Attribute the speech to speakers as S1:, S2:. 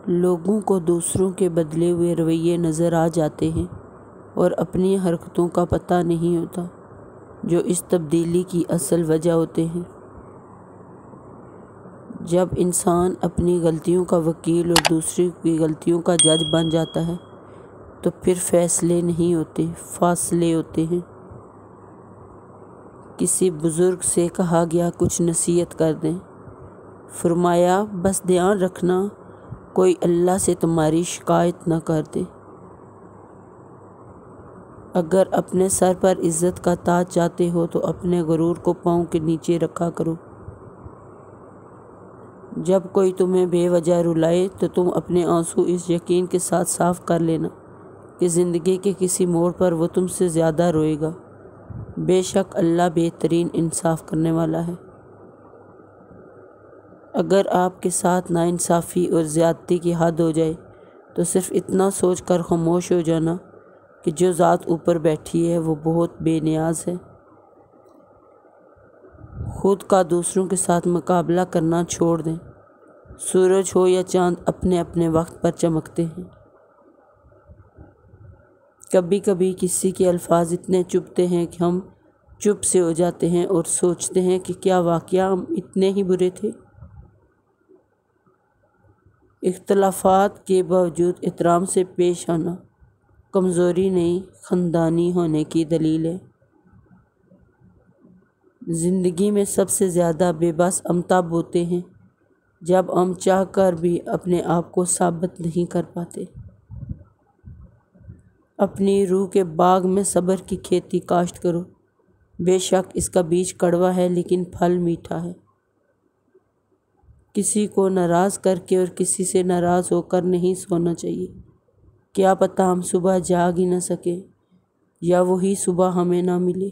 S1: لوگوں کو دوسروں کے بدلے ہوئے رویے نظر آ جاتے ہیں اور اپنی حرکتوں کا پتہ نہیں ہوتا جو اس تبدیلی کی اصل وجہ ہوتے ہیں۔ جب انسان اپنی غلطیوں کا وکیل اور دوسروں کی غلطیوں کا جج بن جاتا ہے تو پھر فیصلے نہیں ہوتے، فاصلے ہوتے ہیں۔ کسی بزرگ سے کہا گیا کچھ نصیحت کر دیں، فرمایا بس دھیان رکھنا کوئی اللہ سے تمہاری شکایت نہ کر دے۔ اگر اپنے سر پر عزت کا تاج چاہتے ہو تو اپنے غرور کو پاؤں کے نیچے رکھا کرو۔ جب کوئی تمہیں بے وجہ رلائے تو تم اپنے آنسو اس یقین کے ساتھ صاف کر لینا کہ زندگی کے کسی موڑ پر وہ تم سے زیادہ روئے گا۔ بے شک اللہ بہترین انصاف کرنے والا ہے۔ اگر آپ کے ساتھ ناانصافی اور زیادتی کی حد ہو جائے تو صرف اتنا سوچ کر خاموش ہو جانا کہ جو ذات اوپر بیٹھی ہے وہ بہت بے نیاز ہے۔ خود کا دوسروں کے ساتھ مقابلہ کرنا چھوڑ دیں۔ سورج ہو یا چاند اپنے اپنے وقت پر چمکتے ہیں۔ کبھی کبھی کسی کے الفاظ اتنے چبھتے ہیں کہ ہم چپ سے ہو جاتے ہیں اور سوچتے ہیں کہ کیا واقعہ ہم اتنے ہی برے تھے۔ اختلافات کے باوجود احترام سے پیش آنا کمزوری نہیں، خاندانی ہونے کی دلیل ہے۔ زندگی میں سب سے زیادہ بے بس ہم تب ہوتے ہیں جب ہم چاہ کر بھی اپنے آپ کو ثابت نہیں کر پاتے۔ اپنی روح کے باغ میں صبر کی کھیتی کاشت کرو، بے شک اس کا بیج کڑوا ہے لیکن پھل میٹھا ہے۔ کسی کو ناراض کر کے اور کسی سے ناراض ہو کر نہیں سونا چاہیے۔ کیا پتہ ہم صبح جاگ ہی نہ سکیں یا وہی صبح ہمیں نہ ملے۔